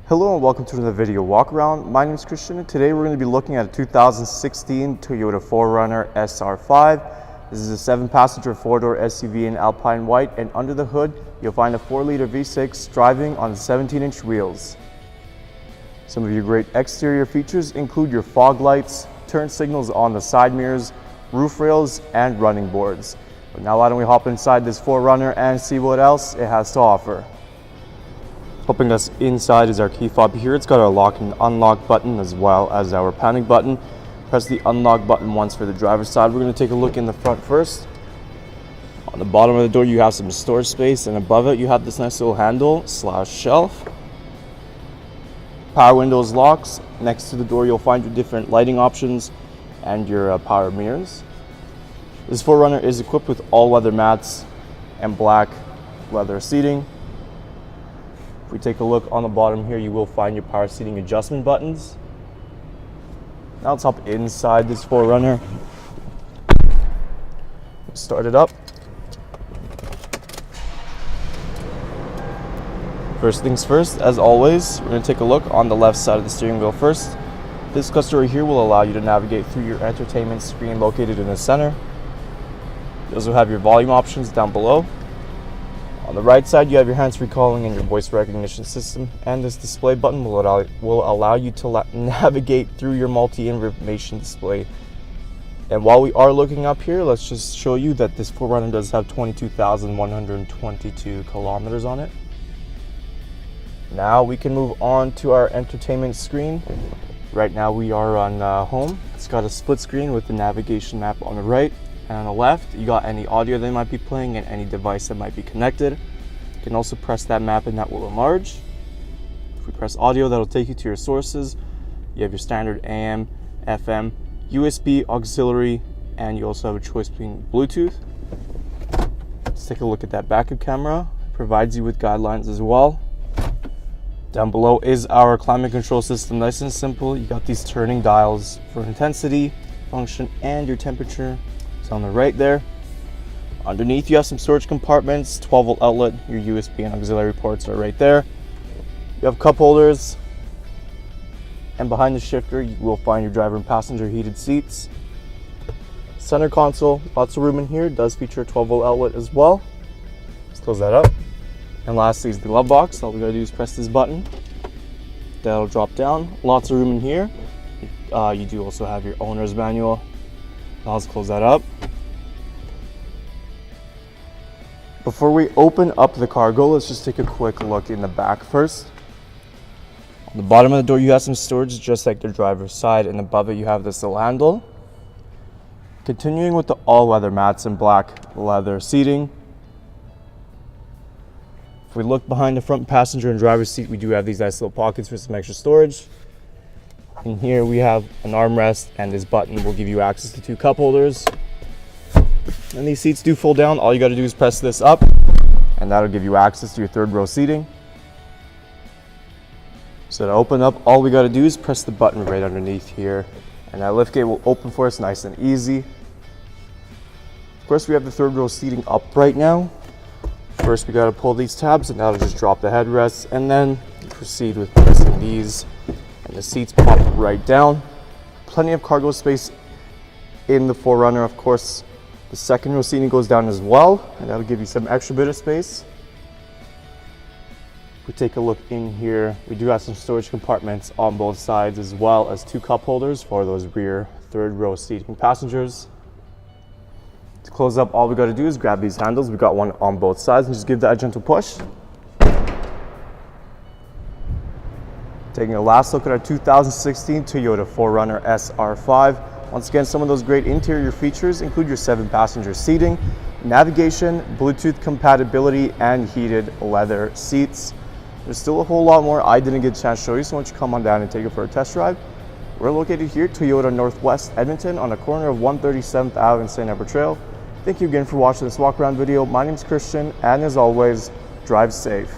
Hello and welcome to another video walk around. My name is Christian and today we're going to be looking at a 2016 Toyota 4Runner SR5. This is a 7-passenger 4-door SUV in Alpine White, and under the hood you'll find a 4-liter V6 driving on 17-inch wheels. Some of your great exterior features include your fog lights, turn signals on the side mirrors, roof rails, and running boards. But now why don't we hop inside this 4Runner and see what else it has to offer. Helping us inside is our key fob here. It's got our lock and unlock button as well as our panic button. Press the unlock button once for the driver's side. We're going to take a look in the front first. On the bottom of the door you have some storage space, and above it you have this nice little handle / shelf. Power windows locks. Next to the door you'll find your different lighting options and your power mirrors. This 4Runner is equipped with all-weather mats and black leather seating. If we take a look on the bottom here, you will find your power seating adjustment buttons. Now let's hop inside this 4Runner. Start it up. First things first, as always, we're going to take a look on the left side of the steering wheel first. This cluster right here will allow you to navigate through your entertainment screen located in the center. You also have your volume options down below. On the right side, you have your hands-free calling and your voice recognition system, and this display button will allow you to navigate through your multi-information display. And while we are looking up here, let's just show you that this 4Runner does have 22,122 kilometers on it. Now we can move on to our entertainment screen. Right now we are on home. It's got a split screen with the navigation map on the right. And on the left, you got any audio that might be playing and any device that might be connected. You can also press that map and that will enlarge. If we press audio, that'll take you to your sources. You have your standard AM, FM, USB, auxiliary, and you also have a choice between Bluetooth. Let's take a look at that backup camera. It provides you with guidelines as well. Down below is our climate control system. Nice and simple. You got these turning dials for intensity, function, and your temperature. On the right there. Underneath you have some storage compartments, 12-volt outlet, your USB and auxiliary ports are right there. You have cup holders, and behind the shifter you will find your driver and passenger heated seats. Center console, lots of room in here. It does feature a 12-volt outlet as well. Let's close that up. And lastly is the glove box. All we gotta do is press this button. That'll drop down. Lots of room in here. You do also have your owner's manual. Now let's close that up. Before we open up the cargo, let's just take a quick look in the back first. On the bottom of the door you have some storage just like the driver's side, and above it you have this little handle. Continuing with the all-weather mats and black leather seating. If we look behind the front passenger and driver's seat, we do have these nice little pockets for some extra storage. In here we have an armrest, and this button will give you access to 2 cup holders. And these seats do fold down. All you got to do is press this up, and that'll give you access to your 3rd row seating. So to open up, all we got to do is press the button right underneath here, and that liftgate will open for us nice and easy. Of course, we have the 3rd row seating up right now. First we got to pull these tabs, and that'll just drop the headrests, and then proceed with pressing these. And the seats pop right down. Plenty of cargo space in the 4Runner. Of course, the 2nd row seating goes down as well, and that'll give you some extra bit of space. If we take a look in here, we do have some storage compartments on both sides, as well as 2 cup holders for those rear 3rd row seating passengers. To close up, all we got to do is grab these handles. We got one on both sides, and just give that a gentle push. Taking a last look at our 2016 Toyota 4Runner SR5. Once again, some of those great interior features include your 7-passenger seating, navigation, Bluetooth compatibility, and heated leather seats. There's still a whole lot more I didn't get a chance to show you, so why don't you come on down and take it for a test drive. We're located here, Toyota Northwest Edmonton, on the corner of 137th Ave and St.Albert Trail. Thank you again for watching this walk around video. My name is Christian, and as always, drive safe.